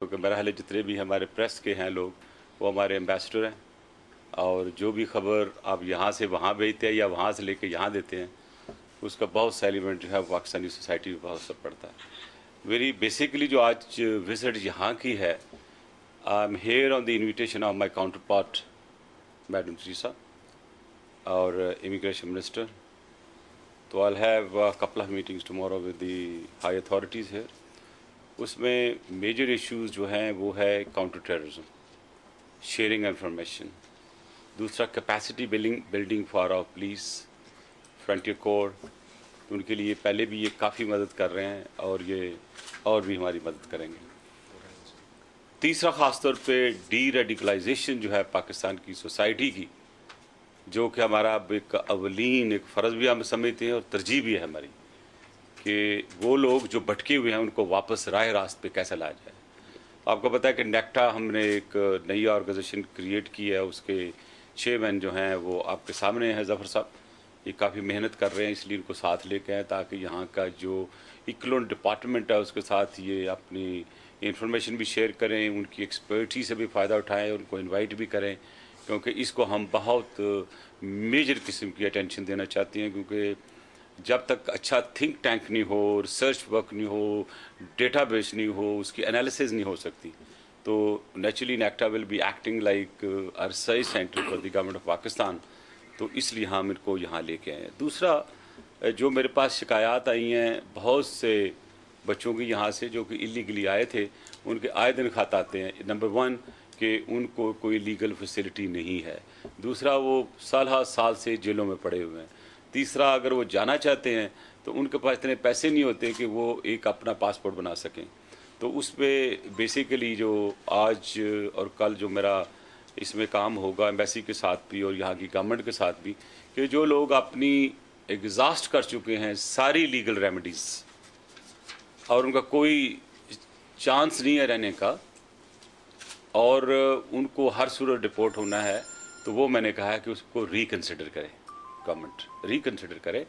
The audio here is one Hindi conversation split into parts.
क्योंकि मेरा हाल जितने भी हमारे प्रेस के हैं लोग वो हमारे एम्बेसडर हैं, और जो भी खबर आप यहाँ से वहाँ भेजते हैं या वहाँ से लेके यहाँ देते हैं उसका बहुत सा एलिमेंट जो है पाकिस्तानी सोसाइटी में बहुत असर पड़ता है। वेरी बेसिकली जो आज विजिट यहाँ की है, I am here on the invitation of my counterpart madam सीसा और इमिग्रेशन मिनिस्टर। तो I have a couple of meetings tomorrow with the high authorities here. उसमें मेजर इश्यूज जो हैं वो है काउंटर टेररिज्म, शेयरिंग इंफॉर्मेशन, दूसरा capacity building for our police, frontier corps, तो उनके लिए पहले भी ये काफ़ी मदद कर रहे हैं और ये और भी हमारी मदद करेंगे। तीसरा ख़ास तौर पे डी रेडिकलाइजेशन जो है पाकिस्तान की सोसाइटी की, जो कि हमारा एक अवलीन एक फ़र्ज़ भी हम समझते हैं और तरजीह भी है हमारी कि वो लोग जो भटके हुए हैं उनको वापस राह रास्त पे कैसे लाया जाए। आपको पता है कि नेक्टा हमने एक नई ऑर्गेनाइजेशन क्रिएट की है, उसके चेयरमैन जो हैं वो आपके सामने हैं ज़फ़र साहब। ये काफ़ी मेहनत कर रहे हैं, इसलिए इनको साथ लेके आए ताकि यहाँ का जो इक्वलेंट डिपार्टमेंट है उसके साथ ये अपनी इंफॉर्मेशन भी शेयर करें, उनकी एक्सपर्टीज से भी फ़ायदा उठाएं, उनको इनवाइट भी करें, क्योंकि इसको हम बहुत मेजर किस्म की अटेंशन देना चाहते हैं। क्योंकि जब तक अच्छा थिंक टैंक नहीं हो, रिसर्च वर्क नहीं हो, डेटाबेस नहीं हो, उसकी एनालिसिस नहीं हो सकती, तो naturally NACTA will be acting like a research centre for the government of Pakistan. तो इसलिए हम इनको यहाँ लेके आए हैं। दूसरा जो मेरे पास शिकायत आई हैं बहुत से बच्चों की यहाँ से जो कि इलीगली आए थे, उनके आए दिन खत आते हैं। नंबर 1 कि उनको कोई लीगल फैसिलिटी नहीं है, दूसरा वो साल से जेलों में पड़े हुए हैं, तीसरा अगर वो जाना चाहते हैं तो उनके पास इतने पैसे नहीं होते कि वो एक अपना पासपोर्ट बना सकें। तो उस पर बेसिकली जो आज और कल जो मेरा इसमें काम होगा एम्बेसी के साथ भी और यहाँ की गवर्नमेंट के साथ भी, कि जो लोग अपनी एग्जॉस्ट कर चुके हैं सारी लीगल रेमेडीज़ और उनका कोई चांस नहीं है रहने का और उनको हर सूरत डिपोर्ट होना है, तो वो मैंने कहा है कि उसको रिकन्सिडर करे, गवर्नमेंट रिकन्सिडर करे।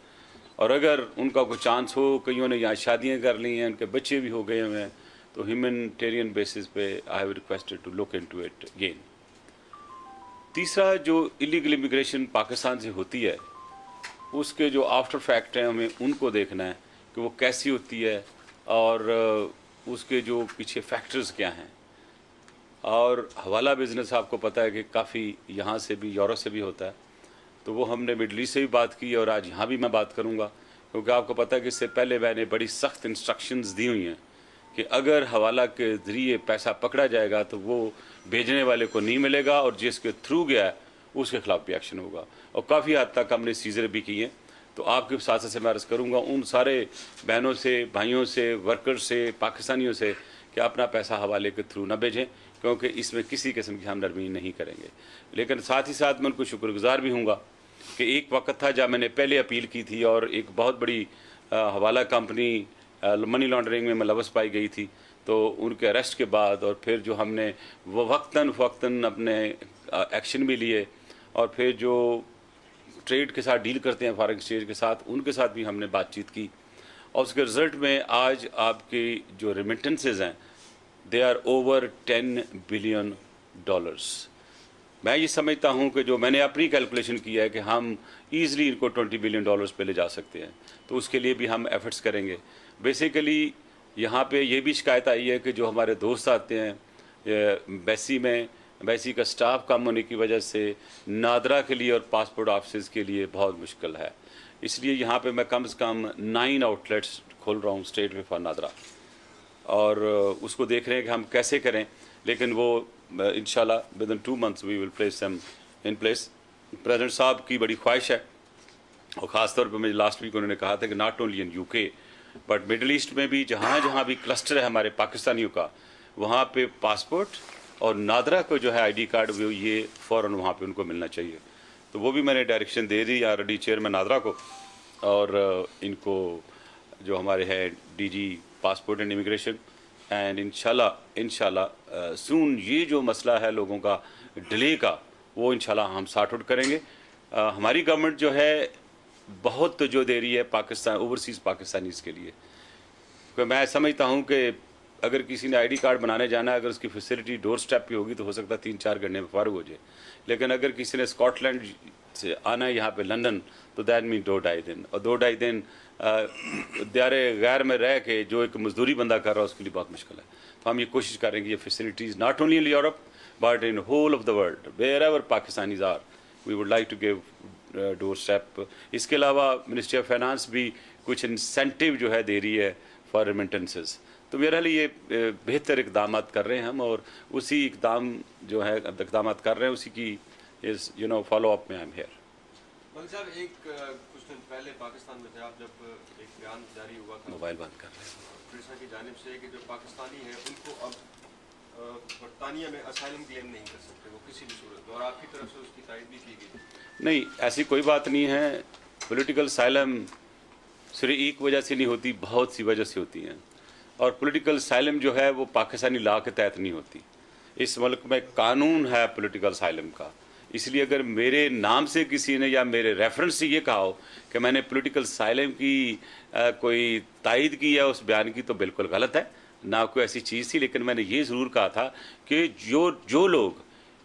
और अगर उनका कोई चांस हो, कईयों ने यहाँ शादियाँ कर ली हैं, उनके बच्चे भी हो गए हुए हैं, तो ह्यूमैनिटेरियन बेसिस पे I have requested to look into it again. तीसरा जो इलीगल इमिग्रेशन पाकिस्तान से होती है उसके जो आफ्टर फैक्ट हैं हमें उनको देखना है कि वो कैसी होती है और उसके जो पीछे फैक्टर्स क्या हैं। और हवाला बिज़नेस आपको पता है कि काफ़ी यहाँ से भी यूरोप से भी होता है, तो वो हमने मिडल ईस्ट से भी बात की और आज यहाँ भी मैं बात करूँगा, क्योंकि आपको पता है कि इससे पहले मैंने बड़ी सख्त इंस्ट्रक्शंस दी हुई हैं कि अगर हवाला के ज़रिए पैसा पकड़ा जाएगा तो वो भेजने वाले को नहीं मिलेगा और जिसके थ्रू गया है उसके खिलाफ भी एक्शन होगा। और काफ़ी हद तक हमने सीजर भी किए। तो आपके साथ से मैं अर्ज़ करूँगा उन सारे बहनों से, भाइयों से, वर्कर्स से, पाकिस्तानियों से कि अपना पैसा हवाले के थ्रू ना भेजें, क्योंकि इसमें किसी किस्म की हम नरमी नहीं करेंगे। लेकिन साथ ही साथ मैं उनको शुक्रगुजार भी हूँगा कि एक वक्त था जब मैंने पहले अपील की थी और एक बहुत बड़ी हवाला कंपनी मनी लॉन्ड्रिंग में मुलव्वस पाई गई थी, तो उनके अरेस्ट के बाद और फिर जो हमने वो वक्तन अपने एक्शन भी लिए और फिर जो ट्रेड के साथ डील करते हैं फॉरेन एक्सचेंज के साथ, उनके साथ भी हमने बातचीत की और उसके रिज़ल्ट में आज आपकी जो रेमिटेंसेज हैं दे आर ओवर $10 बिलियन। मैं ये समझता हूँ कि जो मैंने अपनी कैलकुलेशन की है कि हम ईज़िली इनको $20 बिलियन पे ले जा सकते हैं, तो उसके लिए भी हम एफर्ट्स करेंगे। बेसिकली यहाँ पे ये भी शिकायत आई है कि जो हमारे दोस्त आते हैं एम्बेसी का स्टाफ कम होने की वजह से नादरा के लिए और पासपोर्ट ऑफिस के लिए बहुत मुश्किल है। इसलिए यहाँ पे मैं कम से कम 9 आउटलेट्स खोल रहा हूँ स्टेट वे फॉर नादरा और उसको देख रहे हैं कि हम कैसे करें। लेकिन वो इंशाल्लाह within 2 months we will place them in place. President साहब की बड़ी ख्वाहिश है और ख़ास तौर पे मुझे लास्ट वीक उन्होंने कहा था कि not only in UK but middle east में भी जहाँ जहाँ भी क्लस्टर है हमारे पाकिस्तानियों का, वहाँ पे पासपोर्ट और नादरा को जो है आईडी कार्ड वो ये फ़ौरन वहाँ पे उनको मिलना चाहिए। तो वो भी मैंने डायरेक्शन दे दी ऑलरेडी चेयरमैन नादरा को और इनको जो हमारे हैं DG passport and immigration and इंशाल्लाह सून ये जो मसला है लोगों का डिले का वो इंशाल्लाह हम सॉर्ट आउट करेंगे। हमारी गवर्नमेंट जो है बहुत जो दे रही है पाकिस्तान ओवरसीज़ पाकिस्तानीज़ के लिए, क्योंकि मैं समझता हूँ कि अगर किसी ने आईडी कार्ड बनाने जाना है, अगर उसकी फैसिलिटी डोर स्टेप पे होगी तो हो सकता है 3-4 घंटे में फारूक हो जाए। लेकिन अगर किसी ने स्कॉटलैंड से आना है यहाँ पे लंदन, तो दैट मीन 2-2.5 दिन, और 2-2.5 दिन दायरे गैर में रह के जो एक मजदूरी बंदा कर रहा है उसके लिए बहुत मुश्किल है। तो हम ये कोशिश करेंगे ये facilities not only in Europe but in whole of the world wherever Pakistanis are, we would like to give doorstep. इसके अलावा मिनिस्ट्री ऑफ फाइनेंस भी कुछ इंसेंटिव जो है दे रही है फॉर रेमिटेंसेस। तो मेरे लिए ये बेहतर इकदाम कर रहे हैं हम, और उसी इकदाम जो है इकदाम कर रहे हैं उसी की इस फॉलो अप में आई एम हियर। मलिक साहब, एक कुछ दिन पहले पाकिस्तान में थे आप, जब एक बयान जारी हुआ था मोबाइल बंद कर रहे हैं ब्रिटेन की जानिब से कि जो पाकिस्तानी हैं उनको अब बरतानिया में असाइलम क्लेम नहीं कर सकते वो किसी भी सूरत में, और आपकी तरफ से उसकी तायद भी की गई। नहीं, ऐसी कोई बात नहीं है। पॉलिटिकल साइलम सिर्फ एक वजह से नहीं होती, बहुत सी वजह से होती हैं, और पॉलिटिकल साइलम जो है वो पाकिस्तानी लॉ के तहत नहीं होती। इस मुल्क में कानून है पॉलिटिकल साइलम का। इसलिए अगर मेरे नाम से किसी ने या मेरे रेफरेंस से ये कहा हो कि मैंने पॉलिटिकल साइलम की कोई तायद की है उस बयान की, तो बिल्कुल गलत है, ना कोई ऐसी चीज़ थी। लेकिन मैंने ये ज़रूर कहा था कि जो लोग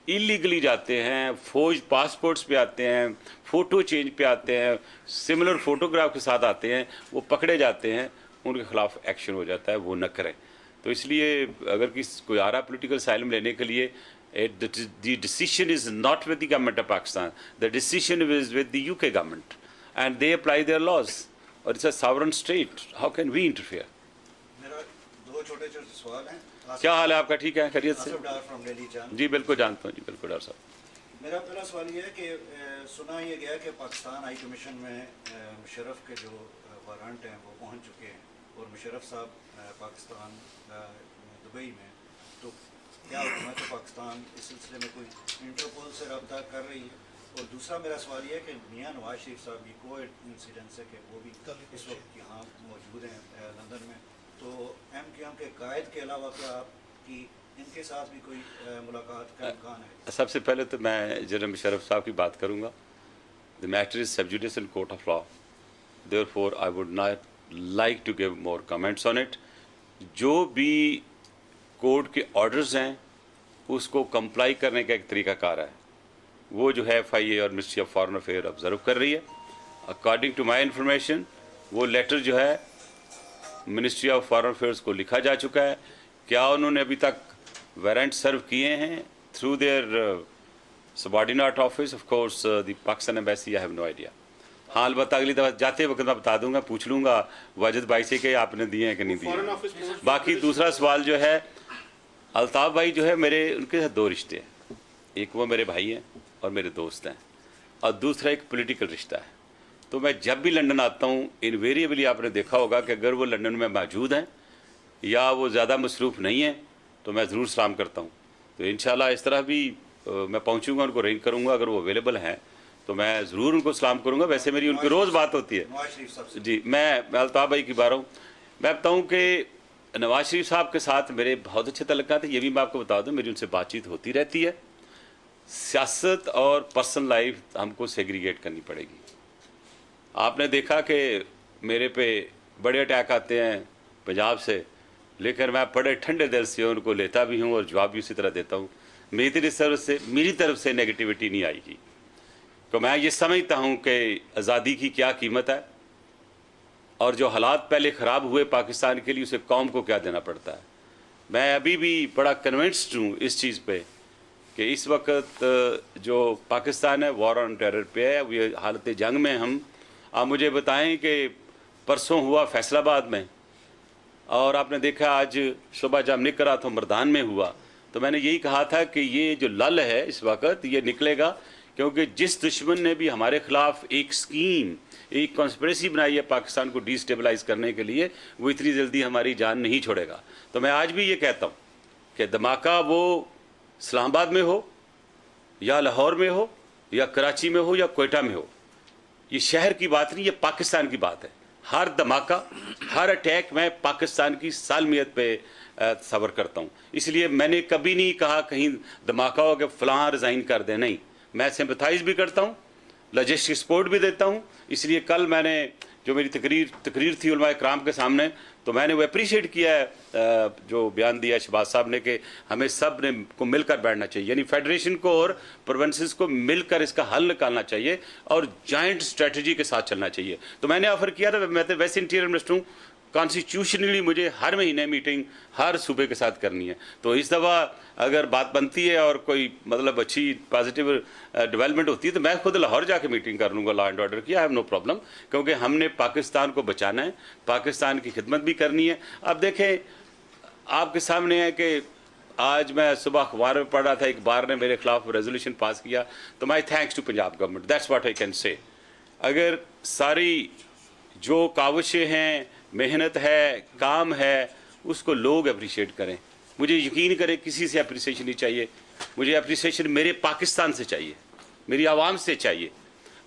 इलीगली जाते हैं, फौज पासपोर्ट्स पे आते हैं, फ़ोटो चेंज पे आते हैं, सिमिलर फोटोग्राफ के साथ आते हैं, वो पकड़े जाते हैं, उनके खिलाफ एक्शन हो जाता है, वो न करें। तो इसलिए अगर कोई आ रहा पॉलिटिकल साइलम लेने के लिए, the decision is not with the government of Pakistan, the decision is with the UK government and they apply their laws, or it's a sovereign state, how can we interfere? मेरा दो छोटे छोटे सवाल हैं। क्या हाल है आपका? ठीक है, खैरियत से? जी बिल्कुल जानता हूँ जी, बिल्कुल डॉक्टर साहब। मेरा पहला सवाल ये है कि सुना ये गया कि पाकिस्तान हाई कमीशन में मुशर्रफ के जो वारंट हैं वो पहुंच चुके हैं, और मुशर्रफ साहब पाकिस्तान दुबई में, तो क्या हुकूमत पाकिस्तान इस सिलसिले में कोई इंटरपोल से रब्ता कर रही है? और दूसरा मेरा सवाल ये है कि मियां नवाज शरीफ साहब की कोई इंसिडेंस है कि वो भी इस वक्त यहाँ मौजूद हैं लंदन में, तो MQM के कायद के अलावा क्या आपकी इनके साथ भी कोई मुलाकात का इम्कान है? सबसे पहले तो मैं जनरल मुशर्रफ साहब की बात करूँगा। The matter is sub judice in court of law, therefore I would not like to give more comments on it. जो भी कोर्ट के ऑर्डर्स हैं उसको कंप्लाई करने का एक तरीकाकार है, वो जो है FIA और ministry of foreign affair observe कर रही है। अकॉर्डिंग टू माई इन्फॉर्मेशन वो लेटर जो है मिनिस्ट्री ऑफ फॉरेन अफेयर्स को लिखा जा चुका है। क्या उन्होंने अभी तक वारंट सर्व किए हैं through their subordinate office? Of course the Pakistan embassy, I have no idea. हाँ, अलबत्ता अगली दफ़ा जाते वक्त मैं बता दूंगा, पूछ लूँगा वाजिद भाई से कि आपने दिए हैं कि नहीं दिए। बाकी दूसरा सवाल जो है, अल्ताफ़ भाई जो है मेरे उनके साथ दो रिश्ते हैं, एक वो मेरे भाई हैं और मेरे दोस्त हैं, और दूसरा एक पॉलिटिकल रिश्ता है। तो मैं जब भी लंदन आता हूँ इनवेरिएबली आपने देखा होगा कि अगर वो लंदन में मौजूद हैं या वो ज़्यादा मसरूफ़ नहीं है तो मैं ज़रूर सलाम करता हूँ। तो इंशाल्लाह इस तरह भी मैं पहुँचूँगा, उनको अरेंज करूँगा, अगर वो अवेलेबल हैं तो मैं ज़रूर उनको सलाम करूँगा। वैसे मेरी उनकी रोज़ बात होती है जी। मैं अल्ताफ़ भाई की बात हूँ, मैं बताऊँ कि नवाज शरीफ साहब के साथ मेरे बहुत अच्छे तल्लुकात हैं, ये भी मैं आपको बता दूँ, मेरी उनसे बातचीत होती रहती है। सियासत और पर्सनल लाइफ हमको सेग्रीगेट करनी पड़ेगी। आपने देखा कि मेरे पे बड़े अटैक आते हैं पंजाब से, लेकिन मैं बड़े ठंडे दिल से उनको लेता भी हूँ और जवाब भी उसी तरह देता हूँ। मेरी तरफ से नेगेटिविटी नहीं आएगी, तो मैं ये समझता हूँ कि आज़ादी की क्या कीमत है और जो हालात पहले ख़राब हुए पाकिस्तान के लिए उसे कौम को क्या देना पड़ता है। मैं अभी भी बड़ा कन्विंस्ड हूँ इस चीज़ पे कि इस वक्त जो पाकिस्तान है वॉर ऑन टेरर पे है, ये हालत जंग में हम। आप मुझे बताएं कि परसों हुआ फैसलाबाद में, और आपने देखा आज सुबह जब निकल रहा था मर्दान में हुआ, तो मैंने यही कहा था कि ये जो लल है इस वक्त ये निकलेगा, क्योंकि जिस दुश्मन ने भी हमारे खिलाफ एक स्कीम, एक कॉन्स्पिरेसी बनाई है पाकिस्तान को डिस्टेबलाइज करने के लिए, वो इतनी जल्दी हमारी जान नहीं छोड़ेगा। तो मैं आज भी ये कहता हूँ कि धमाका वो इस्लामाबाद में हो या लाहौर में हो या कराची में हो या कोयटा में हो, ये शहर की बात नहीं, ये पाकिस्तान की बात है। हर धमाका, हर अटैक मैं पाकिस्तान की सालमियत पे सबर करता हूँ। इसलिए मैंने कभी नहीं कहा कहीं धमाका हो कि फ़लाँ रिज़ाइन कर दे, नहीं, मैं सिंपथाइज भी करता हूँ, लॉजिस्टिक सपोर्ट भी देता हूँ। इसलिए कल मैंने जो मेरी तकरीर थी उलमा इकराम के सामने, तो मैंने वो अप्रिशिएट किया है जो बयान दिया शहबाज साहब ने कि हमें सब ने को मिलकर बैठना चाहिए, यानी फेडरेशन को और प्रोविंसेस को मिलकर इसका हल निकालना चाहिए और जॉइंट स्ट्रेटजी के साथ चलना चाहिए। तो मैंने ऑफर किया था, मैं तो वैसे इंटीरियर मिनिस्टर हूँ, कॉन्स्टिट्यूशनली मुझे हर महीने मीटिंग हर सूबे के साथ करनी है। तो इस दफ़ा अगर बात बनती है और कोई मतलब अच्छी पॉजिटिव डेवलपमेंट होती है तो मैं खुद लाहौर जाके मीटिंग कर लूँगा लॉ एंड ऑर्डर की, आई हैव नो प्रॉब्लम, क्योंकि हमने पाकिस्तान को बचाना है, पाकिस्तान की खिदमत भी करनी है। अब देखें आपके सामने है कि आज मैं सुबह अखबार में पढ़ रहा था, एक बार ने मेरे खिलाफ रेजोल्यूशन पास किया, तो my thanks to Punjab government, that's what I can say. अगर सारी जो काविशें हैं, मेहनत है, काम है, उसको लोग अप्रिशिएट करें। मुझे यकीन करें किसी से अप्रिसिएशन नहीं चाहिए, मुझे अप्रिसिएशन मेरे पाकिस्तान से चाहिए, मेरी आवाम से चाहिए।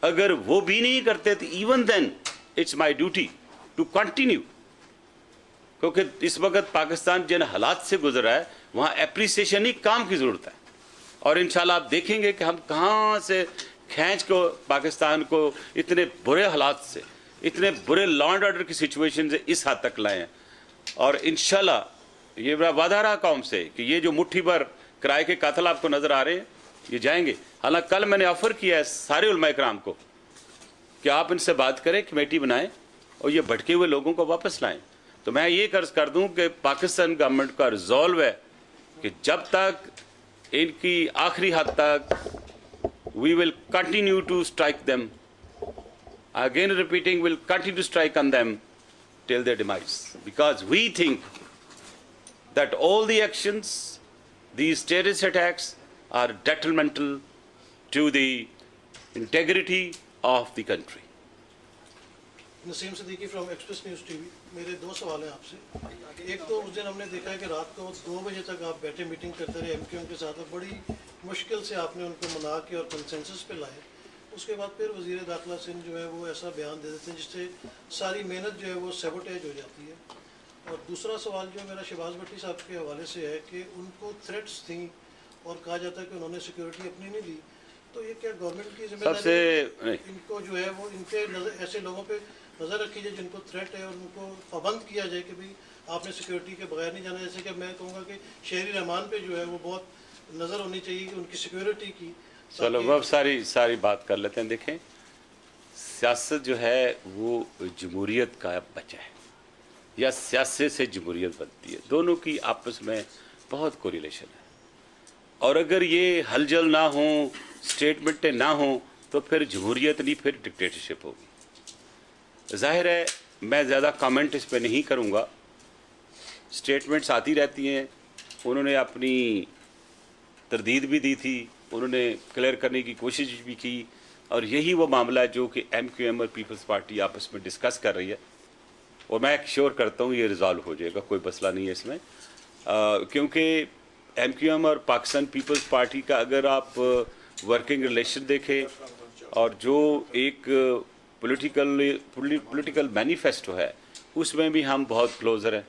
अगर वो भी नहीं करते तो even then it's my duty to continue, क्योंकि इस वक्त पाकिस्तान जिन हालात से गुजर रहा है वहाँ अप्रिसिएशन ही काम की ज़रूरत है। और इंशाल्लाह आप देखेंगे कि हम कहाँ से खींच को पाकिस्तान को इतने बुरे हालात से, इतने बुरे लॉ एंड ऑर्डर की सिचुएशन से इस हद तक लाए हैं। और इंशाल्लाह ये मेरा वादा रहा कौम से कि ये जो मुट्ठी भर किराए के कातिल आपको नज़र आ रहे हैं ये जाएंगे। हालांकि कल मैंने ऑफ़र किया है सारे उलमा इकराम को कि आप इनसे बात करें, कमेटी बनाएं और ये भटके हुए लोगों को वापस लाएं। तो मैं ये कर्ज कर दूं कि पाकिस्तान गवर्नमेंट का रिजॉल्व है कि जब तक इनकी आखिरी हद तक we will continue to strike them, again repeating, will continue to strike on them till their demise, because we think that all the actions, these terrorist attacks, are detrimental to the integrity of the country. Naseem Siddiqui from express news TV. मेरे दो सवाल हैं आपसे। एक तो उस दिन हमने देखा है कि रात को 2 बजे तक आप बैठे मीटिंग करते रहे एमक्यूएम के साथ, और बड़ी मुश्किल से आपने उनको मना के और कंसेंसस पे लाए। उसके बाद फिर वज़ीर दाखिला सिंह जो है वो ऐसा बयान दे देते हैं जिससे सारी मेहनत जो है वो सेबोटेज हो जाती है। और दूसरा सवाल जो मेरा शहबाज भट्टी साहब के हवाले से है कि उनको थ्रेट्स थी और कहा जाता है कि उन्होंने सिक्योरिटी अपनी नहीं दी, तो ये क्या गवर्नमेंट की जिम्मेदारी है इनको जो है वो इनके ऐसे लोगों पे नज़र रखी जाए जिनको थ्रेट है और उनको पाबंद किया जाए कि भाई आपने सिक्योरिटी के बगैर नहीं जाना। जैसे कि मैं कहूँगा कि शहरी रहमान पे जो है वो बहुत नज़र होनी चाहिए कि उनकी सिक्योरिटी की। चलो वो सारी बात कर लेते हैं। देखें, सियासत जो है वो जमहूरियत का बच्चा है या सियासत से जमहूरियत बनती है, दोनों की आपस में बहुत कोरिलेशन है। और अगर ये हलचल ना हो, स्टेटमेंटें ना हो, तो फिर जमहूरियत नहीं, फिर डिक्टेटरशिप होगी। जाहिर है मैं ज़्यादा कमेंट इस पर नहीं करूँगा, स्टेटमेंट्स आती रहती हैं, उन्होंने अपनी तरदीद भी दी थी, उन्होंने क्लियर करने की कोशिश भी की, और यही वो मामला है जो कि एमक्यूएम और पीपल्स पार्टी आपस में डिस्कस कर रही है। और मैं श्योर करता हूँ ये रिजॉल्व हो जाएगा, कोई मसला नहीं है इसमें, क्योंकि एमक्यूएम और पाकिस्तान पीपल्स पार्टी का अगर आप वर्किंग रिलेशन देखें और जो एक पॉलिटिकल मैनिफेस्टो है उसमें भी हम बहुत क्लोजर हैं,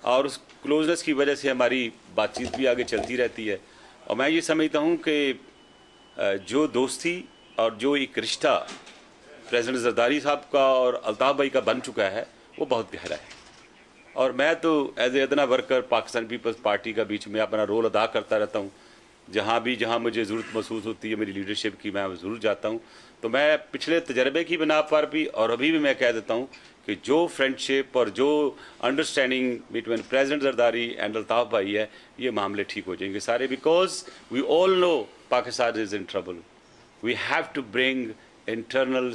और उस क्लोजनेस की वजह से हमारी बातचीत भी आगे चलती रहती है। और मैं ये समझता हूँ कि जो दोस्ती और जो एक रिश्ता प्रेसिडेंट जरदारी साहब का और अल्ताफ़ भाई का बन चुका है वो बहुत गहरा है। और मैं तो एज ए अदना वर्कर पाकिस्तान पीपल्स पार्टी का बीच में अपना रोल अदा करता रहता हूँ। जहाँ मुझे ज़रूरत महसूस होती है मेरी लीडरशिप की, मैं ज़रूर जाता हूँ। तो मैं पिछले तजर्बे की बिना पर भी और अभी भी मैं कह देता हूँ कि जो फ्रेंडशिप और जो understanding between president Zardari and Altaf bhai है, ये मामले ठीक हो जाएंगे सारे, because we all know Pakistan is in trouble. We have to bring internal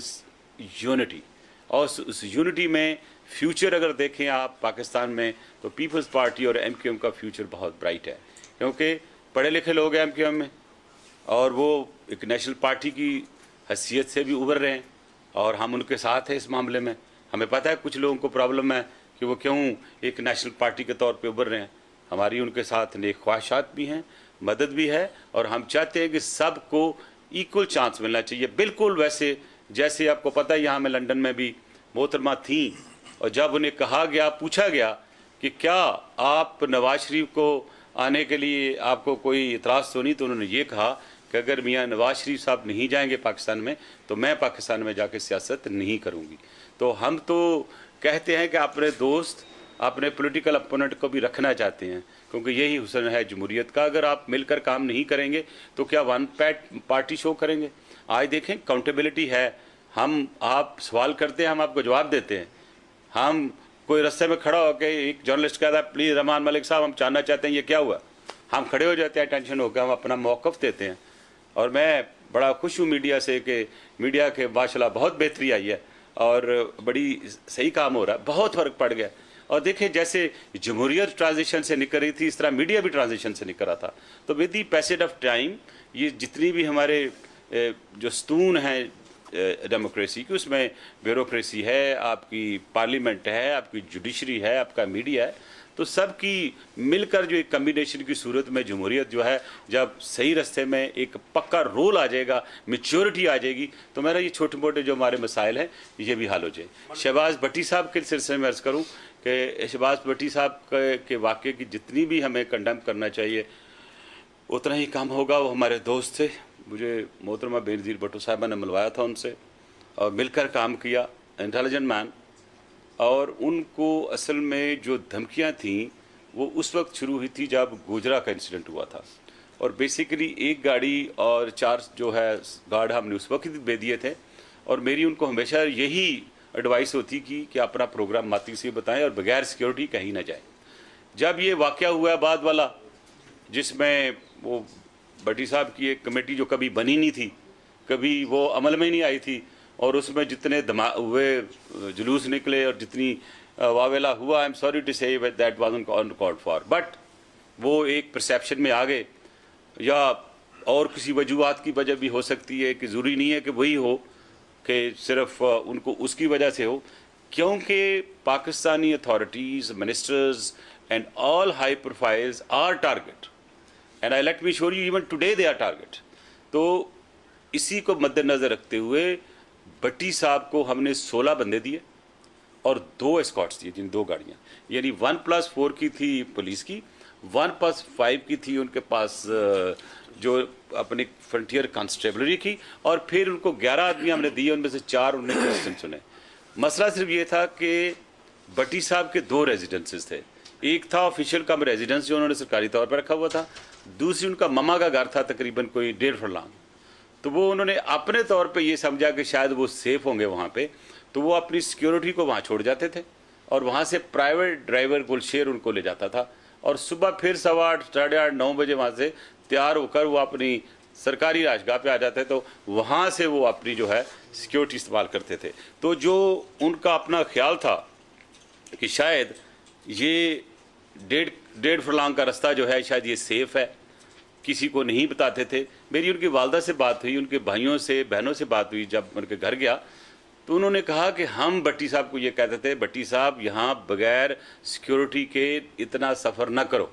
unity, और उस यूनिटी में फ्यूचर अगर देखें आप पाकिस्तान में तो पीपल्स पार्टी और एमक्यूएम का फ्यूचर बहुत ब्राइट है, क्योंकि पढ़े लिखे लोग हैं एमक्यूएम में और वो एक नेशनल पार्टी की हैसियत से भी उभर रहे हैं, और हम उनके साथ हैं इस मामले में। हमें पता है कुछ लोगों को प्रॉब्लम है कि वो क्यों एक नेशनल पार्टी के तौर पे उभर रहे हैं। हमारी उनके साथ नेक ख्वाहिशात भी हैं, मदद भी है, और हम चाहते हैं कि सबको इक्वल चांस मिलना चाहिए। बिल्कुल वैसे जैसे आपको पता है यहाँ में लंदन में भी मोहतरमा थी, और जब उन्हें कहा गया, पूछा गया कि क्या आप नवाज शरीफ को आने के लिए आपको कोई इतराज़ तो नहीं, तो उन्होंने ये कहा कि अगर मियाँ नवाज शरीफ साहब नहीं जाएंगे पाकिस्तान में तो मैं पाकिस्तान में जाके सियासत नहीं करूँगी। तो हम तो कहते हैं कि अपने दोस्त, अपने पॉलिटिकल अपोनेंट को भी रखना चाहते हैं, क्योंकि यही हुस्न है जमहूरियत का। अगर आप मिलकर काम नहीं करेंगे तो क्या वन पार्टी शो करेंगे? आज देखें, अकाउंटेबिलिटी है। हम, आप सवाल करते हैं, हम आपको जवाब देते हैं। हम कोई रास्ते में खड़ा होकर, एक जर्नलिस्ट कहता है प्लीज़ रहमान मलिक साहब हम जानना चाहते हैं ये क्या हुआ, हम खड़े हो जाते हैं टेंशन होकर, हम अपना मौक़िफ़ देते हैं। और मैं बड़ा खुश हूँ मीडिया से कि मीडिया के माशाल्लाह बहुत बेहतरी आई है और बड़ी सही काम हो रहा है, बहुत फ़र्क पड़ गया। और देखें, जैसे जमहूरियत ट्रांजिशन से निकल रही थी, इस तरह मीडिया भी ट्रांजिशन से निकल रहा था। तो with the passage of time ये जितनी भी हमारे जो स्तून हैं डेमोक्रेसी की, उसमें ब्यूरोक्रेसी है, आपकी पार्लियामेंट है, आपकी जुडिशरी है, आपका मीडिया है, तो सबकी मिलकर जो एक कम्बिनेशन की सूरत में जमहूरियत जो है, जब सही रास्ते में एक पक्का रोल आ जाएगा, मैच्योरिटी आ जाएगी, तो मेरा ये छोटे मोटे जो हमारे मसाइल हैं ये भी हल हो जाए। शहबाज भट्टी साहब के सिलसिले में अर्ज़ करूँ कि शहबाज भट्टी साहब के वाक़े की जितनी भी हमें कंडेम करना चाहिए उतना ही कम होगा। वो हमारे दोस्त थे, मुझे मोहतरमा बेनज़ीर भुट्टो साहिबा ने मिलवाया था उनसे और मिलकर काम किया, इंटेलिजेंट मैन। और उनको असल में जो धमकियां थीं वो उस वक्त शुरू हुई थी जब गोजरा का इंसिडेंट हुआ था, और बेसिकली एक गाड़ी और 4 जो है गार्ड हमने उस वक्त दे दिए थे। और मेरी उनको हमेशा यही एडवाइस होती कि अपना प्रोग्राम माती से बताएं और बगैर सिक्योरिटी कहीं ना जाएं। जब ये वाक़या हुआ बाद वाला, जिसमें वो भट्टी साहब की एक कमेटी जो कभी बनी नहीं थी, कभी वो अमल में नहीं आई थी, और उसमें जितने हुए जुलूस निकले और जितनी वावेला हुआ, I am sorry to say that wasn't uncalled for, but वो एक परसेप्शन में आ गए, या और किसी वजूहात की वजह भी हो सकती है कि ज़रूरी नहीं है कि वही हो कि सिर्फ उनको उसकी वजह से हो, क्योंकि Pakistani authorities, ministers and all high profiles are target, and I let me sure you even today they are target. तो इसी को मद्देनज़र रखते हुए भट्टी साहब को हमने 16 बंदे दिए और 2 एस्कॉट्स दिए, जिन 2 गाड़ियाँ, यानी 1+4 की थी पुलिस की, 1+5 की थी उनके पास जो अपनी फ्रंटियर कांस्टेबलरी की, और फिर उनको 11 आदमी हमने दिए, उनमें से 4 उन्होंने क्वेश्चन सुने। मसला सिर्फ ये था कि भट्टी साहब के 2 रेजिडेंसेस थे, एक था ऑफिशियल कम रेजिडेंस जो उन्होंने सरकारी तौर पर रखा हुआ था, दूसरी उनका ममा का घर था तकरीबन कोई 1.5 फरलांग। तो वो उन्होंने अपने तौर पे ये समझा कि शायद वो सेफ़ होंगे वहाँ पे, तो वो अपनी सिक्योरिटी को वहाँ छोड़ जाते थे और वहाँ से प्राइवेट ड्राइवर गुलशेर उनको ले जाता था, और सुबह फिर 8:15, 8:30, 9 बजे वहाँ से तैयार होकर वो अपनी सरकारी राजगाह पे आ जाते, तो वहाँ से वो अपनी जो है सिक्योरिटी इस्तेमाल करते थे। तो जो उनका अपना ख्याल था कि शायद ये 1.5 फरलांग का रास्ता जो है शायद ये सेफ़ है, किसी को नहीं बताते थे। मेरी उनकी वालदा से बात हुई, उनके भाइयों से, बहनों से बात हुई, जब उनके घर गया तो उन्होंने कहा कि हम भट्टी साहब को ये कहते थे, भट्टी साहब यहाँ बगैर सिक्योरिटी के इतना सफ़र ना करो,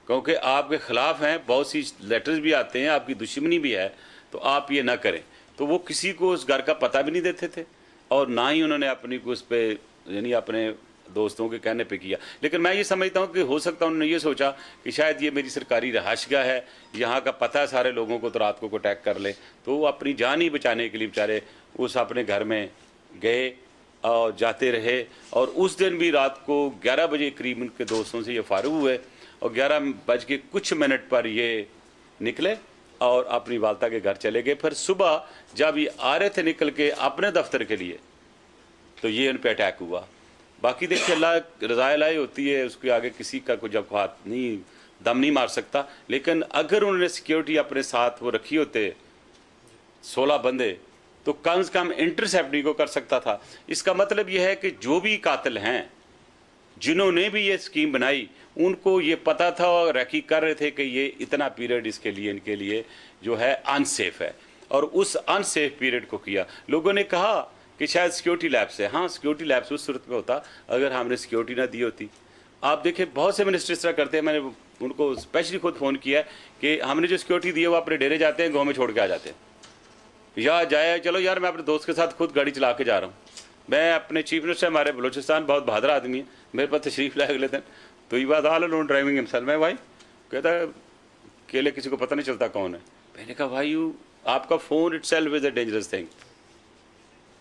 क्योंकि आपके ख़िलाफ़ हैं, बहुत सी लेटर्स भी आते हैं, आपकी दुश्मनी भी है, तो आप ये ना करें। तो वो किसी को उस घर का पता भी नहीं देते थे, और ना ही उन्होंने अपनी को उस पर, यानी अपने दोस्तों के कहने पे किया। लेकिन मैं ये समझता हूँ कि हो सकता है उन्होंने ये सोचा कि शायद ये मेरी सरकारी रहायशगाह है, यहाँ का पता है सारे लोगों को, तो रात को अटैक कर ले। तो वो अपनी जान ही बचाने के लिए बेचारे उस अपने घर में गए और जाते रहे, और उस दिन भी रात को 11 बजे करीब उनके दोस्तों से ये फारूक हुए, और 11 कुछ मिनट पर ये निकले और अपनी वालदा के घर चले गए। फिर सुबह जब ये आ रहे थे निकल के अपने दफ्तर के लिए, तो ये उन पर अटैक हुआ। बाकी देखिए, अल्लाह रज़ा इलाही होती है, उसके आगे किसी का कोई जब हाथ नहीं, दम नहीं मार सकता। लेकिन अगर उन्होंने सिक्योरिटी अपने साथ वो रखी होते 16 बंदे, तो कम से कम इंटरसेप्ट नहीं को कर सकता था। इसका मतलब यह है कि जो भी कातिल हैं, जिन्होंने भी ये स्कीम बनाई, उनको ये पता था और रखी कर रहे थे कि ये इतना पीरियड इसके लिए, इनके लिए जो है अनसेफ है, और उस अनसेफ पीरियड को किया। लोगों ने कहा कि शायद सिक्योरिटी लैब्स है। हाँ, सिक्योरिटी लैब्स उस सूरत में होता अगर हमने सिक्योरिटी ना दी होती। आप देखें, बहुत से मिनिस्टर इस तरह करते हैं, मैंने उनको स्पेशली खुद फ़ोन किया है कि हमने जो सिक्योरिटी दी है वो अपने डेरे जाते हैं, गाँव में छोड़ के आ जाते हैं, या जाए चलो यार मैं अपने दोस्त के साथ खुद गाड़ी चला के जा रहा हूँ। मैं अपने चीफ मिनिस्टर, हमारे बलोचिस्तान बहुत बहादुर आदमी है, मेरे पास तशरीफ़ लाए अगले दिन, तो ये बात आल लोन ड्राइविंग हिमसेल्फ में, भाई कहता है अकेले किसी को पता नहीं चलता कौन है। मैंने कहा भाई आपका phone itself is a dangerous thing,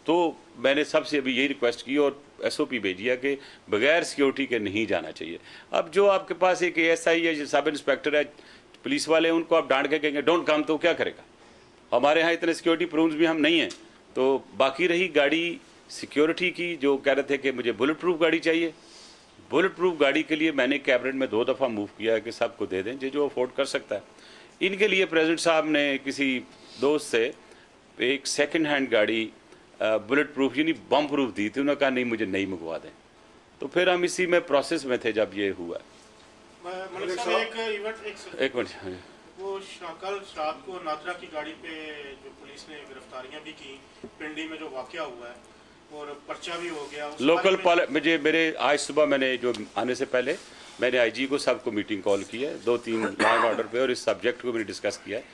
तो मैंने सबसे अभी यही रिक्वेस्ट की और SOP भेजी है कि बगैर सिक्योरिटी के नहीं जाना चाहिए। अब जो आपके पास एक ASI है, सब इंस्पेक्टर है, पुलिस वाले, उनको आप डांट के कहेंगे डोंट कम, तो क्या करेगा? हमारे यहाँ इतने सिक्योरिटी प्रूव्स भी हम नहीं हैं। तो बाकी रही गाड़ी सिक्योरिटी की, जो कह रहे थे कि मुझे बुलेट प्रूफ गाड़ी चाहिए, बुलेट प्रूफ गाड़ी के लिए मैंने कैबिनेट में 2 दफ़ा मूव किया है कि सबको दे दें जो अफोर्ड कर सकता है। इनके लिए प्रेसिडेंट साहब ने किसी दोस्त से एक सेकंड हैंड गाड़ी बुलेट प्रूफ यानी बम प्रूफ दी थी। उन्होंने कहा नहीं मुझे नई मंगवा दें। तो फिर हम इसी में प्रोसेस में थे जब ये हुआ। एक मिनट, वो कल रात को नादरा की गाड़ी पे जो पुलिस ने गिरफ्तारियां भी की, पिंडी में जो वाकया हुआ है और पर्चा भी हो गया लोकल मुझे मेरे आज सुबह मैंने जो आने से पहले मैंने IG को सबको मीटिंग कॉल की है 2-3 लॉ एंड ऑर्डर पे, और इस सब्जेक्ट को मैंने डिस्कस किया है।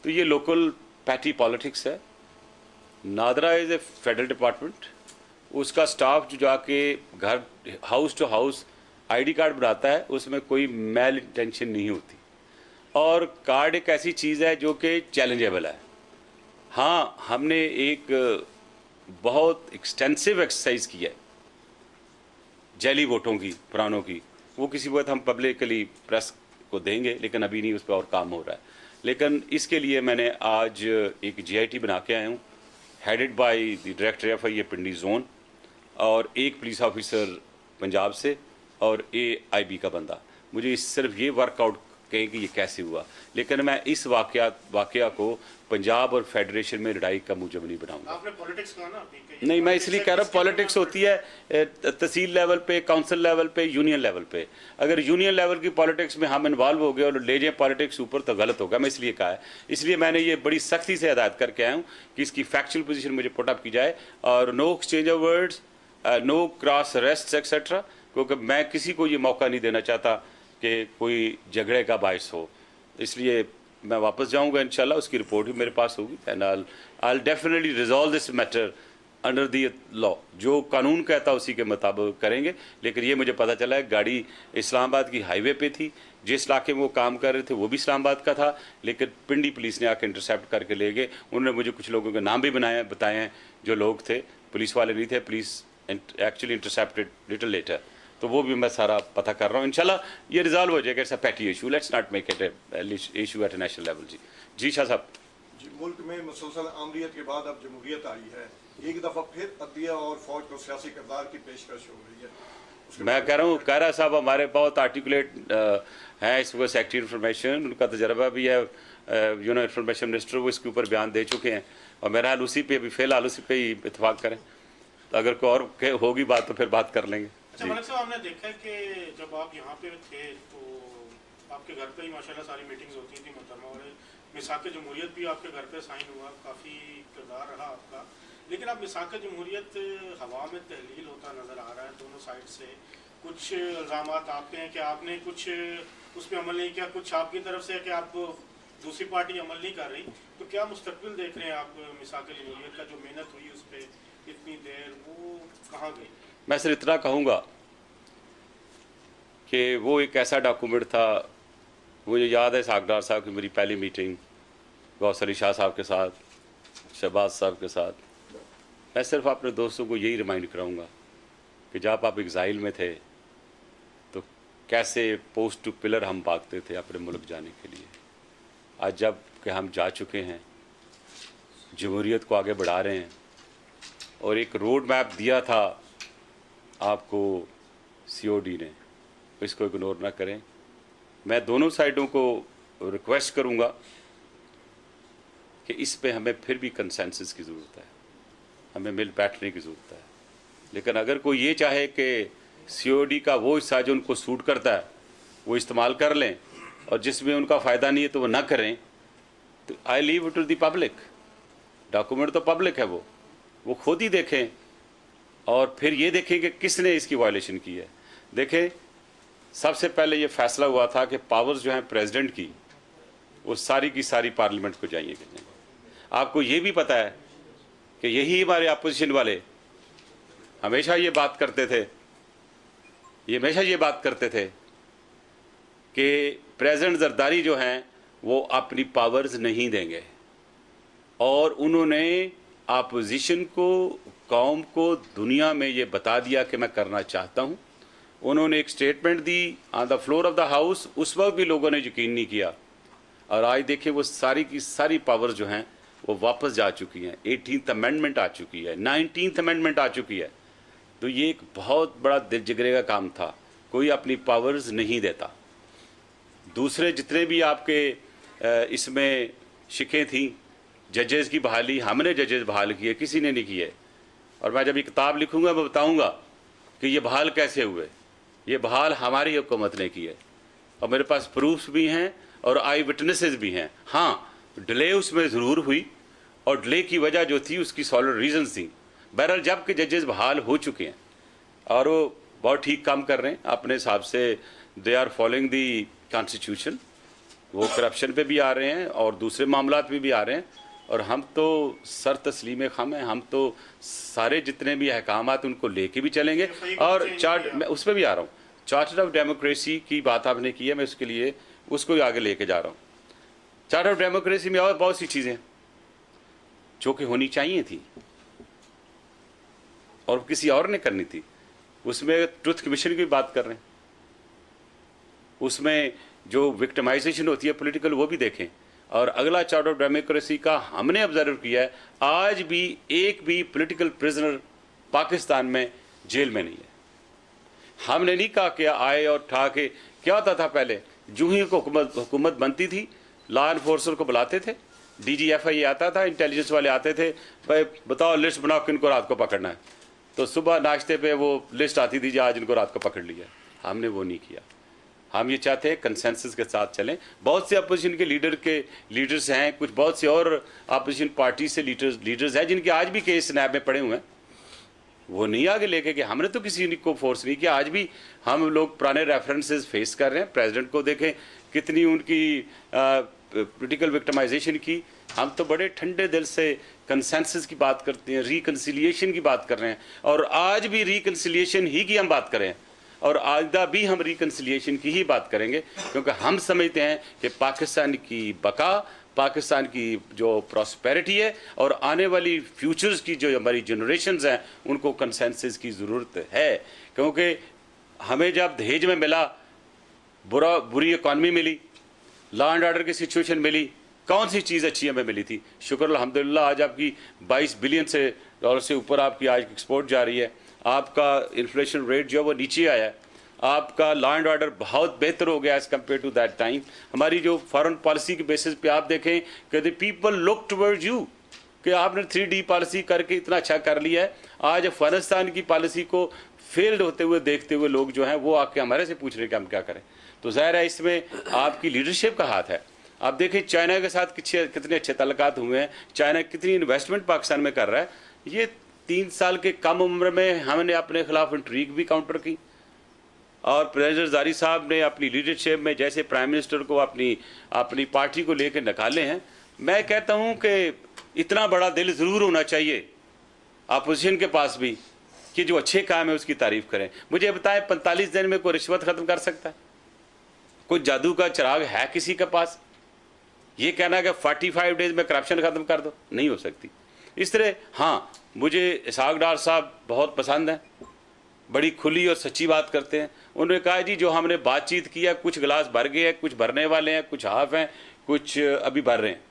तो ये लोकल पैटी पॉलिटिक्स है। NADRA is a federal department, उसका स्टाफ जो जाके घर house to house ID card बनाता है, उसमें कोई मैल इंटेंशन नहीं होती। और कार्ड एक ऐसी चीज़ है जो कि चैलेंजेबल है। हाँ, हमने एक बहुत एक्सटेंसिव एक्सरसाइज की है जैली वोटों की, पुरानों की, वो किसी वक्त हम पब्लिकली प्रेस को देंगे, लेकिन अभी नहीं, उस पर और काम हो रहा है। लेकिन इसके लिए मैंने आज एक GIT बना के आया हूँ, headed by the director FIA Pindi zone, और एक पुलिस ऑफिसर पंजाब से और AIB का बंदा। मुझे सिर्फ ये वर्कआउट कहें कि ये कैसे हुआ, लेकिन मैं इस वाकया को पंजाब और फेडरेशन में लड़ाई का मूजब नहीं बनाऊंगा। आपने पॉलिटिक्स कहा ना, नहीं, मैं इसलिए कह रहा हूँ पॉलिटिक्स होती है तहसील लेवल पे, काउंसिल लेवल पे, यूनियन लेवल पे। अगर यूनियन लेवल की पॉलिटिक्स में हम इन्वॉल्व हो गए और ले जाए पॉलिटिक्स ऊपर, तो गलत होगा। मैं इसलिए कहा है, इसलिए मैंने ये बड़ी सख्ती से हिदायत करके आया हूँ कि इसकी फैक्चुअल पोजीशन मुझे पुट अप की जाए, और no exchange of words, no cross arrest etcetera, क्योंकि मैं किसी को ये मौका नहीं देना चाहता कि कोई झगड़े का बायस हो। इसलिए मैं वापस जाऊंगा इंशाल्लाह, उसकी रिपोर्ट भी मेरे पास होगी, and I definitely resolve this matter under the law. जो कानून कहता है उसी के मुताबिक करेंगे। लेकिन ये मुझे पता चला है गाड़ी इस्लामाबाद की हाईवे पे थी, जिस इलाके में वो काम कर रहे थे वो भी इस्लामाबाद का था, लेकिन पिंडी पुलिस ने आके इंटरसेप्ट करके ले गए। उन्होंने मुझे कुछ लोगों के नाम भी बताए हैं जो लोग थे, पुलिस वाले नहीं थे। Police actually intercepted little letter, तो वो भी मैं सारा पता कर रहा हूँ। इंशाल्लाह ये रिजॉल्व हो जाएगा। It's a petty issue, let's not make it issue at national level. जी शाह साहब। जी, मुल्क में मुसलसल आमरीत के बाद अब जमहूरियत आई है, एक दफ़ा फिर अदलिया और फौज को सियासी किरदार की पेशकश हो रही है। मैं कह रहा हूँ कायरा साहब हमारे बहुत आर्टिकुलेट हैं इस वक्त सेक्रेटरी इंफॉर्मेशन, उनका तजर्बा भी है, इंफॉर्मेशन मिनिस्टर, वो इसके ऊपर बयान दे चुके हैं, और मेरा हाल उसी पे अभी फ़िलहाल उसी पे ही इतफाक़ करें। अगर कोई और होगी बात तो फिर बात कर लेंगे। अच्छा मलिक साहब, आपने देखा है कि जब आप यहाँ पे थे तो आपके घर पे ही माशाल्लाह सारी मीटिंग्स होती थी मोहतरमा, और मिसाक जमहूरियत भी आपके घर पे साइन हुआ, काफ़ी किरदार रहा आपका। लेकिन अब मिसाक जमहूरियत हवा में तहलील होता नज़र आ रहा है दोनों साइड से। कुछ इल्ज़ाम आप पे हैं कि आपने कुछ उस पर अमल नहीं किया, कुछ आपकी तरफ से है कि आप दूसरी पार्टी अमल नहीं कर रही। तो क्या मुस्तकबिल देख रहे हैं आप मिसाक जमहूरियत का, जो मेहनत हुई उस पर इतनी देर, वो कहाँ गई? मैं सिर्फ इतना कहूँगा कि वो एक ऐसा डॉक्यूमेंट था, मुझे याद है सागदार साहब की मेरी पहली मीटिंग गौस अली शाह साहब के साथ, शहबाज साहब के साथ। मैं सिर्फ अपने दोस्तों को यही रिमाइंड कराऊंगा कि जब आप एग्ज़ाइल में थे तो कैसे पोस्ट टू पिलर हम भागते थे अपने मुल्क जाने के लिए। आज जब कि हम जा चुके हैं, जमहूरियत को आगे बढ़ा रहे हैं, और एक रोड मैप दिया था आपको COD ने, इसको इग्नोर ना करें। मैं दोनों साइडों को रिक्वेस्ट करूंगा कि इस पे हमें फिर भी कंसेंसस की ज़रूरत है, हमें मिल बैठने की ज़रूरत है। लेकिन अगर कोई ये चाहे कि COD का वो हिस्सा जो उनको सूट करता है वो इस्तेमाल कर लें, और जिसमें उनका फ़ायदा नहीं है तो वो ना करें, तो I leave it to the public. Document तो पब्लिक है, वो खुद ही देखें और फिर ये देखें कि किसने इसकी वायलेशन की है। देखें, सबसे पहले ये फैसला हुआ था कि पावर्स जो हैं प्रेसिडेंट की, वो सारी की सारी पार्लियामेंट को जाइए। आपको ये भी पता है कि यही हमारे अपोजिशन वाले हमेशा ये बात करते थे कि प्रेसिडेंट जरदारी जो हैं वो अपनी पावर्स नहीं देंगे, और उन्होंने अपोजिशन को, कौम को दुनिया में ये बता दिया कि मैं करना चाहता हूँ। उन्होंने एक statement the on the floor of the house, उस वक्त भी लोगों ने यकीन नहीं किया, और आज देखिए वो सारी की सारी पावर जो हैं वो वापस जा चुकी हैं। 18th अमेंडमेंट आ चुकी है, 19th अमेंडमेंट आ चुकी है। तो ये एक बहुत बड़ा दिल जिगरे का काम था, कोई अपनी पावर्स नहीं देता। दूसरे जितने भी आपके इसमें शिकें थी, जजेस की बहाली, हमने जजेस बहाल किए, किसी ने नहीं किए। और मैं जब ये किताब लिखूंगा मैं बताऊंगा कि ये बहाल कैसे हुए। ये बहाल हमारी हुकूमत ने किए, और मेरे पास प्रूफ्स भी हैं और आई विटनेसेस भी हैं। हाँ, डिले उसमें ज़रूर हुई, और डिले की वजह जो थी उसकी सॉलिड रीजंस थी। बहरहाल जब के जजेस बहाल हो चुके हैं और वो बहुत ठीक काम कर रहे हैं अपने हिसाब से, they are following the constitution, वो करप्शन पे भी आ रहे हैं और दूसरे मामलात में भी आ रहे हैं। और हम तो सर तस्लीम खम हैं, हम तो सारे जितने भी अहकामात उनको लेके भी चलेंगे। और मैं उस पर भी आ रहा हूँ, चार्टर ऑफ डेमोक्रेसी की बात आपने की है, मैं उसके लिए उसको ही आगे लेके जा रहा हूँ। चार्टर ऑफ डेमोक्रेसी में और बहुत सी चीज़ें जो कि होनी चाहिए थी और किसी और ने करनी थी। उसमें ट्रुथ कमीशन की बात कर रहे हैं, उसमें जो विक्टिमाइजेशन होती है पॉलिटिकल, वो भी देखें। और अगला चार्टर ऑफ डेमोक्रेसी का हमने ऑब्जर्व किया है, आज भी एक भी पॉलिटिकल प्रिजनर पाकिस्तान में जेल में नहीं है। हमने नहीं कहा कि आए और ठा के, क्या होता था पहले, जो ही हुकूमत बनती थी लॉ एनफोर्सर को बुलाते थे, DGFI आता था, इंटेलिजेंस वाले आते थे, भाई बताओ लिस्ट बनाओ किनको रात को पकड़ना है। तो सुबह नाश्ते पे वो लिस्ट आती थी, आज इनको रात को पकड़ लिया। हमने वो नहीं किया। हम ये चाहते हैं कंसेंसस के साथ चलें। बहुत से अपोजिशन के लीडर्स हैं, कुछ बहुत से और अपोजिशन पार्टी से लीडर्स हैं जिनके आज भी केस स्नैप में पड़े हुए हैं, वो नहीं आगे लेके कि हमने तो किसी को फोर्स नहीं किया। आज भी हम लोग पुराने रेफरेंसेस फेस कर रहे हैं। प्रेसिडेंट को देखें कितनी उनकी पॉलिटिकल विक्टिमाइजेशन की। हम तो बड़े ठंडे दिल से कंसेंसस की बात करते हैं, रिकन्सिलिएशन की बात कर रहे हैं, और आज भी रिकन्सिलिएशन ही की हम बात करें, और आइंदा भी हम रिकन्सिलिएशन की ही बात करेंगे, क्योंकि हम समझते हैं कि पाकिस्तान की बका, पाकिस्तान की जो प्रॉस्पेरिटी है और आने वाली फ्यूचर्स की जो हमारी जनरेशन्स हैं उनको कंसेंसस की ज़रूरत है। क्योंकि हमें जब दहेज में मिला, बुरी इकॉनमी मिली, लॉ एंड ऑर्डर की सिचुएशन मिली, कौन सी चीज़ अच्छी हमें मिली थी? शुक्र अल्हम्दुलिल्लाह आज आपकी 22 बिलियन डॉलर से ऊपर आपकी आज एक्सपोर्ट जा रही है। आपका इन्फ्लेशन रेट जो है वो नीचे आया है। आपका लॉ एंड ऑर्डर बहुत बेहतर हो गया as compare to that time. हमारी जो फॉरेन पॉलिसी के बेसिस पे आप देखें कि the people look towards you, कि आपने 3D पॉलिसी करके इतना अच्छा कर लिया है। आज अफगानिस्तान की पॉलिसी को फेल्ड होते हुए देखते हुए लोग जो हैं वो आके हमारे से पूछ रहे हैं कि हम क्या करें। तो ज़ाहिर है इसमें आपकी लीडरशिप का हाथ है। आप देखें चाइना के साथ कितने अच्छे ताल्लुकात हुए हैं, चाइना कितनी इन्वेस्टमेंट पाकिस्तान में कर रहा है। ये 3 साल के कम उम्र में हमने अपने खिलाफ इंट्रीग भी काउंटर की, और प्रेसिडेंट ज़ारी साहब ने अपनी लीडरशिप में जैसे प्राइम मिनिस्टर को अपनी पार्टी को लेकर निकाले हैं। मैं कहता हूं कि इतना बड़ा दिल ज़रूर होना चाहिए अपोजिशन के पास भी कि जो अच्छे काम है उसकी तारीफ करें। मुझे बताएं 45 दिन में कोई रिश्वत ख़त्म कर सकता है? कोई जादू का चिराग है किसी के पास? ये कहना कि 45 डेज में करप्शन ख़त्म कर दो, नहीं हो सकती। इस तरह हाँ, मुझे इसहाक डार साहब बहुत पसंद हैं, बड़ी खुली और सच्ची बात करते हैं। उन्होंने कहा जी जो हमने बातचीत किया, कुछ गिलास भर गए हैं, कुछ भरने वाले हैं, कुछ हाफ हैं, कुछ अभी भर रहे हैं।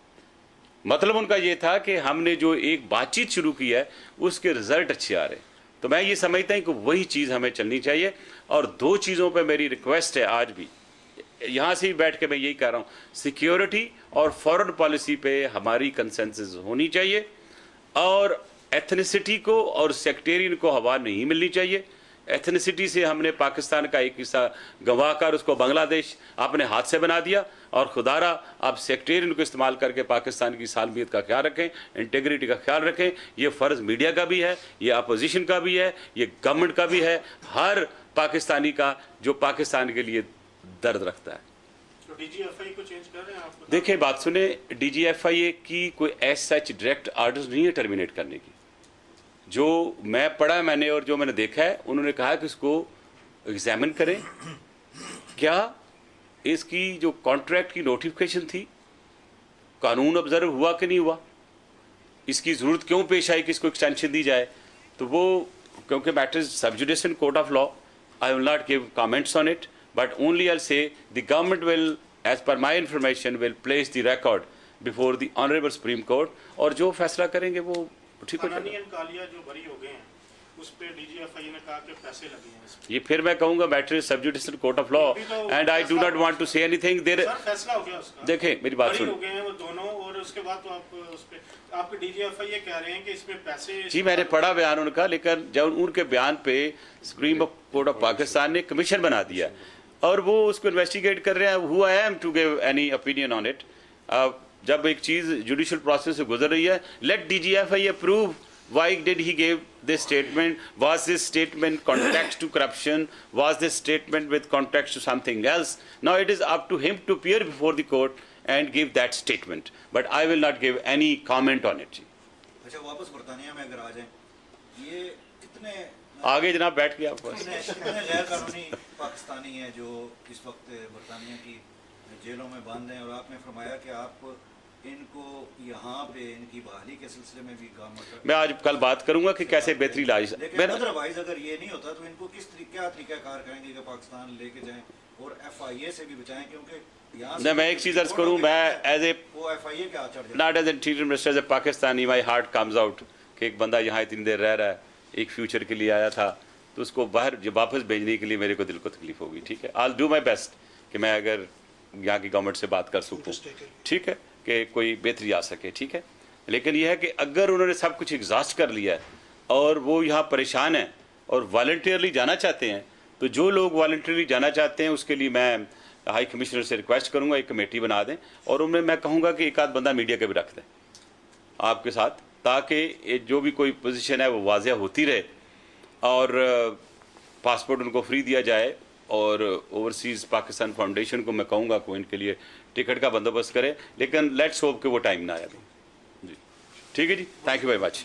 मतलब उनका ये था कि हमने जो एक बातचीत शुरू की है उसके रिजल्ट अच्छे आ रहे हैं। तो मैं ये समझता हूँ कि वही चीज़ हमें चलनी चाहिए। और 2 चीज़ों पर मेरी रिक्वेस्ट है, आज भी यहाँ से ही बैठ के मैं यही कह रहा हूँ, सिक्योरिटी और फॉरेन पॉलिसी पे हमारी कंसेंसस होनी चाहिए, और एथनिसिटी को और सेक्टेरियन को हवा नहीं मिलनी चाहिए। एथनिसिटी से हमने पाकिस्तान का एक हिस्सा गंवा कर उसको बांग्लादेश अपने हाथ से बना दिया, और खुदारा आप सेक्टेरियन को इस्तेमाल करके पाकिस्तान की सालमियत का ख्याल रखें, इंटेग्रिटी का ख्याल रखें। ये फ़र्ज़ मीडिया का भी है, ये अपोजिशन का भी है, ये गवर्नमेंट का भी है, हर पाकिस्तानी का जो पाकिस्तान के लिए दर्द रखता है। तो DGFI को चेंज कर रहे हैं आप? देखिए बात सुने, DGFI की कोई एज सच डायरेक्ट आर्डर्स नहीं है टर्मिनेट करने की। जो मैं पढ़ा मैंने और जो मैंने देखा है, उन्होंने कहा कि इसको एग्जामिन करें, क्या इसकी जो कॉन्ट्रैक्ट की नोटिफिकेशन थी कानून ऑब्जर्व हुआ कि नहीं हुआ, इसकी ज़रूरत क्यों पेश आई कि इसको एक्सटेंशन दी जाए, तो वो क्योंकि matter is sub judice in court of law, I will not give comments on it, but only I say the government will, as per my information, will place the record before the honourable supreme court, और जो फैसला करेंगे वो ठीक हो जाएगा। कालिया जो बरी हो गए हैं उस पे डीजीएफआई ने कहा कि पैसे लगे हैं इसमें। ये फिर मैं कहूंगा matter is sub judice in court of law and I do not want to say anything there. Sir फैसला हो गया उसका, देखें मेरी बात बरी सुन, हो गए हैं वो दोनों, और उसके बाद तो आप उस पे आपके डीजीएफआई ये कह रहे हैं कि इसमें पैसे। जी मैंने पढ़ा बयान उनका, लेकिन जब उनके बयान पे सुप्रीम कोर्ट ऑफ पाकिस्तान ने कमीशन बना दिया और वो उसको इन्वेस्टिगेट कर रहे हैं, who I am to give any opinion on it. जब एक चीज़ जुडिशियल प्रोसेस से गुजर रही है, let DGFI approve why did he give this statement, was this statement context to corruption, was this statement with context to something else. Now it is up to him to appear before the court and give that statement, but I will not give any comment on it. अच्छा, वापस बरतानिया में अगर आ जाएं, ये कितने आगे जनाब बैठ गया आपको, कितने गैर कानूनी पाकिस्तानी हैं जो इस वक्त बरतानिया की जेलों में बंद हैं, और आपने फरमाया कि आप इनको यहाँ पे इनकी बहाली के सिलसिले में भी काम होता है। मैं आज कल बात करूंगा कि कैसे बेहतरी लाइज, अदरवाइज अगर ये नहीं होता तो इनको किस क्या तरीकाकार करेंगे कि पाकिस्तान लेके जाएं और FIA से भी बचाएं, क्योंकि यहाँ मैं एक चीज़ अर्ज करूँ, मैं एज ए वो FIA के हाथ चढ़ जाए, not as interior minister, as a Pakistani my heart comes out कि एक बंदा यहाँ इतनी देर रह रहा है, एक फ्यूचर के लिए आया था, तो उसको बाहर वापस भेजने के लिए मेरे को दिल को तकलीफ होगी। ठीक है, I will do my best कि मैं अगर यहाँ की गवर्नमेंट से बात कर सकूँ, ठीक है, कि कोई बेहतरी आ सके। ठीक है, लेकिन यह है कि अगर उन्होंने सब कुछ एग्जॉस्ट कर लिया है और वो यहाँ परेशान हैं और वॉलंटियरली जाना चाहते हैं, तो जो लोग वॉलंटियरली जाना चाहते हैं उसके लिए मैं हाई कमिश्नर से रिक्वेस्ट करूँगा एक कमेटी बना दें, और उनमें मैं कहूँगा कि एक आध बंदा मीडिया का भी रख दें आपके साथ, ताकि जो भी कोई पोजीशन है वो वाज़ह होती रहे और पासपोर्ट उनको फ्री दिया जाए, और ओवरसीज़ पाकिस्तान फाउंडेशन को मैं कहूँगा को इनके लिए टिकट का बंदोबस्त करे, लेकिन लेट्स होप कि वो टाइम ना आए। जी ठीक है जी, थैंक यू वेरी मच।